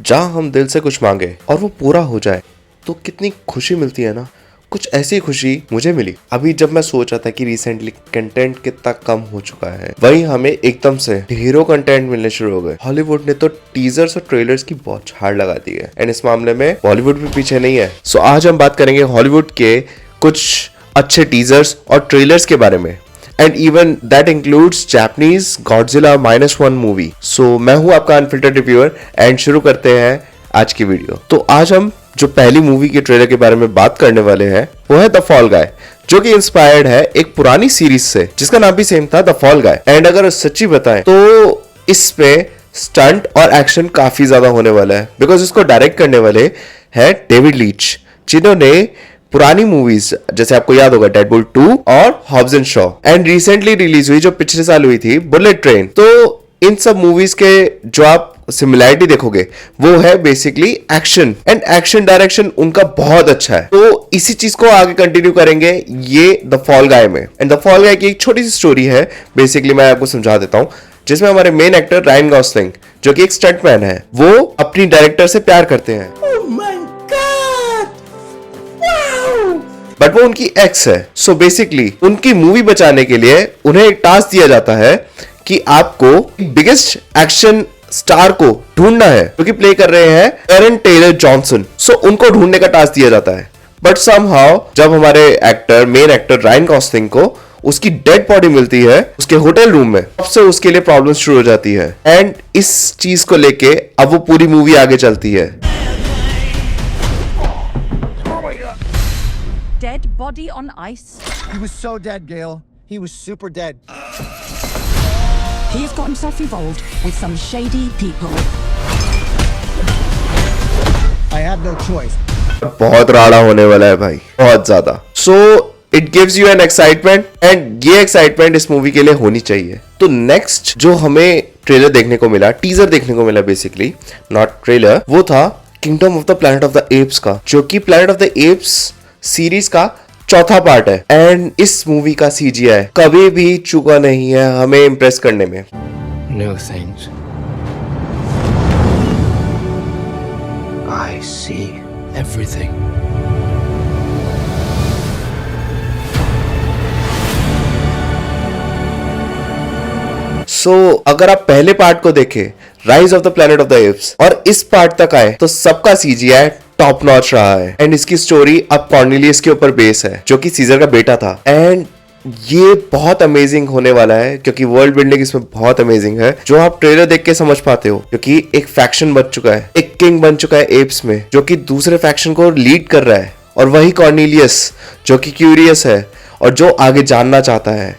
जहाँ हम दिल से कुछ मांगे और वो पूरा हो जाए तो कितनी खुशी मिलती है ना। कुछ ऐसी खुशी मुझे मिली अभी जब मैं सोच रहा था कि रिसेंटली कंटेंट कितना कम हो चुका है, वहीं हमें एकदम से ढेरों कंटेंट मिलने शुरू हो गए। हॉलीवुड ने तो टीजर्स और ट्रेलर्स की बहुत झाड़ लगा दी है एंड इस मामले में बॉलीवुड भी पीछे नहीं है। सो आज हम बात करेंगे हॉलीवुड के कुछ अच्छे टीजर्स और ट्रेलर्स के बारे में and even that includes Japanese Godzilla -1 movie. So मैं हूं आपका अनफिल्टर्ड रिव्यूअर एंड शुरू करते हैं आज की वीडियो। तो आज हम जो पहली मूवी के ट्रेलर के बारे में बात करने वाले हैं वो है द फॉल गाय, जो कि इंस्पायर्ड है एक पुरानी सीरीज से जिसका नाम भी सेम था द फॉल गाय। एंड अगर सच्ची बताएं तो इसमें स्टंट और एक्शन काफी ज्यादा होने वाला है बिकॉज इसको डायरेक्ट करने वाले हैं डेविड लीच, जिन्होंने पुरानी मूवीज जैसे आपको याद होगा डेडपूल 2 और Hobbs and Shaw and recently release हुई जो पिछले साल हुई थी बुलेट ट्रेन। तो इन सब मूवीज के जो आप सिमिलैरिटी देखोगे वो है basically action and action direction उनका बहुत अच्छा है। तो इसी चीज को आगे कंटिन्यू करेंगे ये द फॉल गाय में। एंड द फॉल गाय की एक छोटी सी स्टोरी है, बेसिकली मैं आपको समझा देता हूं, जिसमें हमारे मेन एक्टर रायन गॉसलिंग जो कि एक स्टंटमैन है, वो अपनी डायरेक्टर से प्यार करते हैं बट वो उनकी एक्स है। सो बेसिकली उनकी मूवी बचाने के लिए उन्हें एक टास्क दिया जाता है कि आपको बिगेस्ट एक्शन स्टार को ढूंढना है जो कि प्ले कर रहे हैं एरन टेलर जॉनसन। सो उनको ढूंढने का टास्क दिया जाता है बट समहाउ जब हमारे मेन एक्टर रायन गॉसलिंग को उसकी डेड बॉडी मिलती है उसके होटल रूम में, तब से उसके लिए प्रॉब्लम शुरू हो जाती है एंड इस चीज को लेके अब वो पूरी मूवी आगे चलती है। Dead body on ice. He was so dead, Gail. He was super dead. He has got himself involved with some shady people. I have no choice. बहुत राड़ा होने वाला है भाई, बहुत ज्यादा। So it gives you an excitement and ये excitement इस movie के लिए होनी चाहिए। तो नेक्स्ट जो हमें ट्रेलर देखने को मिला, टीजर देखने को मिला बेसिकली, नॉट ट्रेलर, वो था kingdom of the planet of the apps का, जो कि planet of the apps series का चौथा पार्ट है। एंड इस मूवी का CGI कभी भी चूका नहीं है हमें इंप्रेस करने में। New things. I see everything. सो अगर आप पहले पार्ट को देखें rise of the planet of the apps और इस पार्ट तक आए तो सबका CGI टॉप नॉच रहा है एंड इसकी स्टोरी अब कॉर्नेलियस के ऊपर बेस है जो कि सीजर का बेटा था। एंड ये बहुत अमेजिंग होने वाला है क्योंकि वर्ल्ड बिल्डिंग इसमें बहुत अमेजिंग है जो आप ट्रेलर देख के समझ पाते हो, क्योंकि एक फैक्शन बन चुका है, एक किंग बन चुका है एप्स में जो कि दूसरे फैक्शन को लीड कर रहा है और वही कॉर्नेलियस जो कि क्यूरियस है और जो आगे जानना चाहता है।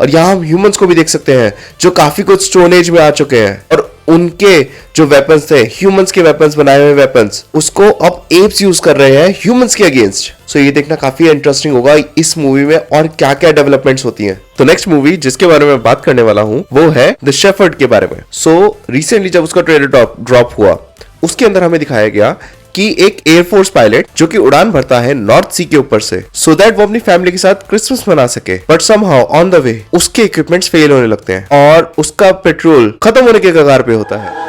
और यहाँ हम ह्यूमंस को भी देख सकते हैं जो काफी कुछ स्टोन एज में आ चुके हैं और उनके जो वेपन्स थे, ह्यूमंस के वेपन्स, बनाए हुए वेपन्स, उसको अब एप्स यूज कर रहे हैं ह्यूमंस के अगेंस्ट। सो ये देखना काफी इंटरेस्टिंग होगा इस मूवी में और क्या क्या डेवलपमेंट्स होती हैं। तो नेक्स्ट मूवी जिसके बारे में बात करने वाला हूं वो है द शेफर्ड के बारे में। सो रिसेंटली जब उसका ट्रेलर ड्रॉप हुआ उसके अंदर हमें दिखाया गया कि एक एयरफोर्स पायलट जो कि उड़ान भरता है नॉर्थ सी के ऊपर से सो दैट वो अपनी फैमिली के साथ क्रिसमस मना सके, but somehow on the way उसके इक्विपमेंट्स फेल होने लगते हैं और उसका पेट्रोल खत्म होने के कगार पे होता है।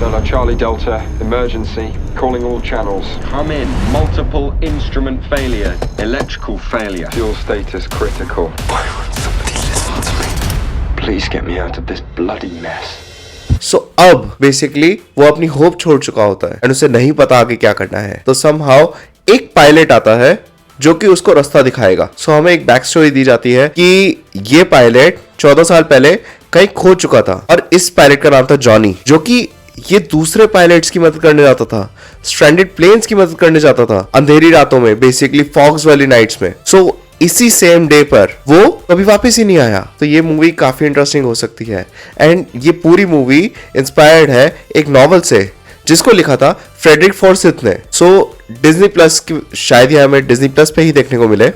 Solar Charlie Delta, emergency, calling all channels. Come in. Multiple instrument failure. Electrical failure. Fuel status critical. Why won't somebody listen to me? Please get me out of this bloody mess. सो अब basically वो अपनी hope छोड़ चुका होता है and उसे नहीं पता आगे क्या करना है। तो समहाउ एक पायलट आता है जो कि उसको रास्ता दिखाएगा। सो हमें एक बैक स्टोरी दी जाती है कि ये पायलट 14 साल पहले कहीं खो चुका था और इस पायलट का नाम था जॉनी, जो कि ये दूसरे पायलट्स की मदद करने जाता था, स्ट्रैंडेड प्लेन्स की मदद करने जाता था अंधेरी रातों में, बेसिकली फॉग्स वाली नाइट्स में। सो इसी सेम डे पर वो कभी वापस ही नहीं आया। तो ये मूवी काफी इंटरेस्टिंग हो सकती है एंड ये पूरी मूवी इंस्पायर्ड है एक नॉवल से जिसको लिखा था फ्रेडरिक फॉर्सिथ ने। सो डिज्नी प्लस की शायद ही हमें डिज्नी प्लस पे ही देखने को मिले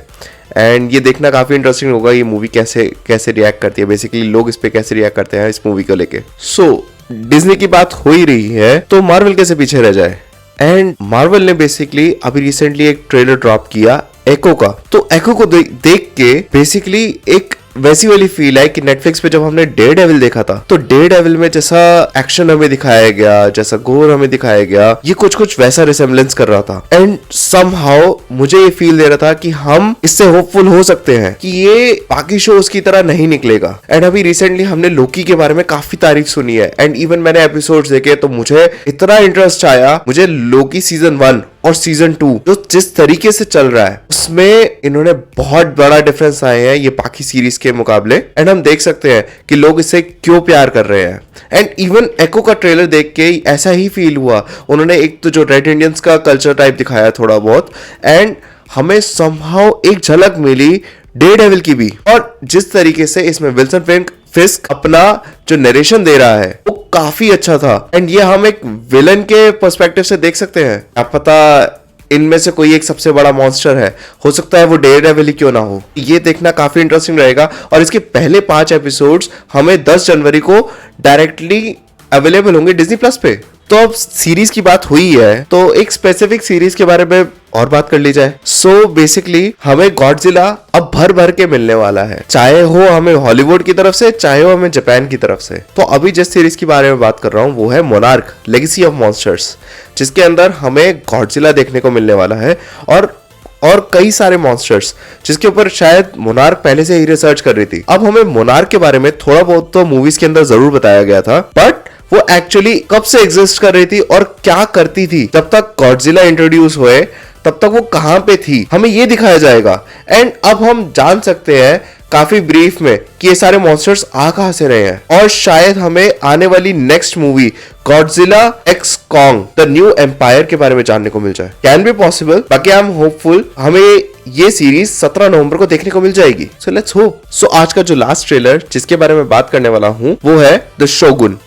एंड ये देखना काफी इंटरेस्टिंग होगा ये मूवी कैसे रिएक्ट करती है, बेसिकली लोग इस पे कैसे रिएक्ट करते हैं इस मूवी को लेके। सो डिज्नी की बात हो ही रही है तो मार्वल कैसे पीछे रह जाए। एंड मार्वल ने बेसिकली अभी रिसेंटली एक ट्रेलर ड्रॉप किया एको का। तो एको को देख के बेसिकली एक वैसी वाली फील है कि नेटफ्लिक्स पे जब हमने डेयरडेविल देखा था, तो डेयरडेविल में जैसा एक्शन हमें दिखाया गया, जैसा गोर हमें दिखाया गया, ये कुछ कुछ वैसा रिसेम्बलेंस कर रहा था। एंड समहाउ मुझे ये फील दे रहा था कि हम इससे होपफुल हो सकते हैं कि ये बाकी शोज की तरह नहीं निकलेगा। एंड अभी रिसेंटली हमने लोकी के बारे में काफी तारीफ सुनी है, एंड इवन मैंने एपिसोड्स देखे तो मुझे इतना इंटरेस्ट आया। मुझे लोकी सीजन 1 और सीजन 2 जो जिस तरीके से चल रहा है उसमें इन्होंने बहुत बड़ा डिफरेंस आए हैं ये बाकी सीरीज के मुकाबले। एंड हम देख सकते हैं कि लोग इससे क्यों प्यार कर रहे हैं। एंड इवन एको का ट्रेलर देख के ऐसा ही फील हुआ। उन्होंने एक तो जो रेड इंडियंस का कल्चर टाइप दिखाया थोड़ा बहुत, एंड हमें समहाउ एक झलक मिली डेयरडेविल की भी। और जिस तरीके से इसमें विल्सन फिस्क अपना जो नरेशन दे रहा है वो काफी अच्छा था। एंड ये हम एक विलन के पर्सपेक्टिव से देख सकते हैं। आप पता इनमें से कोई एक सबसे बड़ा मॉन्स्टर है, हो सकता है वो डेयरडेविल ही क्यों ना हो। ये देखना काफी इंटरेस्टिंग रहेगा। और इसके पहले 5 एपिसोड्स हमें 10 जनवरी को डायरेक्टली अवेलेबल होंगे डिज्नी प्लस पे। तो अब सीरीज की बात हुई है तो एक स्पेसिफिक सीरीज के बारे में और बात कर ली जाए। सो बेसिकली हमें गॉडजिला अब भर भर के मिलने वाला है, चाहे हो हमें हॉलीवुड की तरफ से, चाहे हो हमें जापान की तरफ से। तो अभी जिस सीरीज के बारे में बात कर रहा हूं वो है मोनार्क लेगेसी ऑफ मॉन्स्टर्स, जिसके अंदर हमें गॉडजिला देखने को मिलने वाला है और कई सारे मॉन्स्टर्स जिसके ऊपर शायद मोनार्क पहले से ही रिसर्च कर रही थी। अब हमें मोनार्क के बारे में थोड़ा बहुत तो मूवीज के अंदर जरूर बताया गया था, बट वो एक्चुअली कब से एग्जिस्ट कर रही थी और क्या करती थी। जब तक गॉडजिला इंट्रोड्यूस हुए तब तक वो कहां पे थी हमें ये दिखाया जाएगा। एंड अब हम जान सकते हैं काफी ब्रीफ में कि ये सारे मॉन्स्टर्स आ कहां से रहे हैं। और शायद हमें आने वाली next movie Godzilla x Kong the New Empire के बारे में जानने को मिल जाए। Can be possible. बाकी आई एम होपफुल हमें ये सीरीज 17 नवंबर को देखने को मिल जाएगी। So let's hope. सो आज का जो लास्ट ट्रेलर जिसके बारे में बात करने वाला हूं वो है the shogun.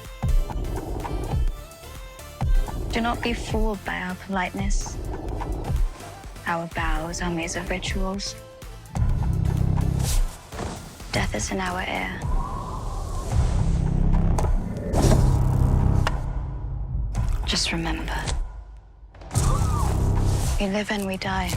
Do not be fooled by our politeness. Our bows are maze of rituals. Death is in our air. Just remember, we live and we die.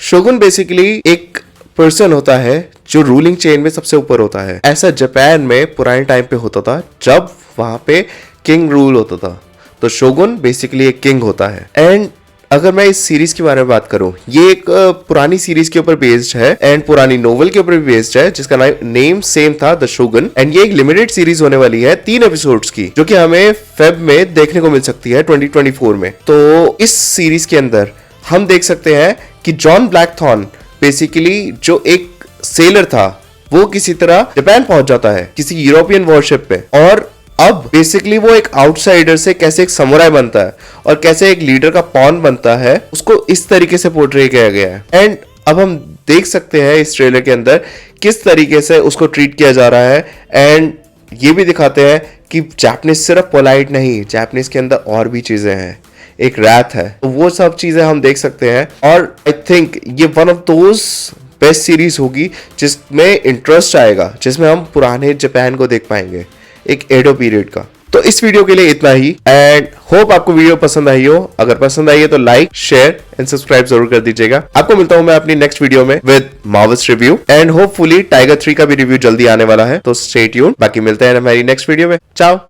Shogun basically एक पर्सन होता है जो रूलिंग चेन में सबसे ऊपर होता है। ऐसा जापान में पुराने टाइम पे होता था जब वहां पे किंग रूल होता था। तो शोगुन बेसिकली एक किंग होता है। एंड अगर मैं इस सीरीज के बारे में बात करूं, ये एक पुरानी सीरीज के ऊपर बेस्ड है एंड पुरानी नोवेल के ऊपर भी बेस्ड है जिसका नेम सेम था द शोगुन। एंड ये एक लिमिटेड सीरीज होने वाली है 3 एपिसोड्स की, जो कि हमें फेब में देखने को मिल सकती है 2024 में। तो इस सीरीज के अंदर हम देख सकते हैं कि जॉन ब्लैकथॉर्न बेसिकली जो एक सेलर था वो किसी तरह जापान पहुंच जाता है किसी यूरोपियन वॉरशिप पे। और अब बेसिकली वो एक आउटसाइडर से कैसे एक समुराई बनता है और कैसे एक लीडर का पॉन बनता है, उसको इस तरीके से पोर्ट्रे किया गया है। एंड अब हम देख सकते हैं इस ट्रेलर के अंदर किस तरीके से उसको ट्रीट किया जा रहा है। एंड ये भी दिखाते हैं कि जापानीज सिर्फ पोलाइट नहीं, जापानीज के अंदर और भी चीजें हैं, एक रैथ है। तो वो सब चीजें हम देख सकते हैं। और आई थिंक ये one of those best series होगी जिसमें इंटरेस्ट आएगा, जिसमें हम पुराने जापान को देख पाएंगे, एक एडो पीरियड का। तो इस वीडियो के लिए इतना ही एंड होप आपको वीडियो पसंद आई हो। अगर पसंद आई है तो लाइक, शेयर एंड सब्सक्राइब जरूर कर दीजिएगा। आपको मिलता हूं मैं अपनी नेक्स्ट वीडियो में with Marvels review and hopefully tiger 3 का भी रिव्यू जल्दी आने वाला है। तो स्टे ट्यून्ड। बाकी मिलते हैं हमारी नेक्स्ट वीडियो में। चाओ।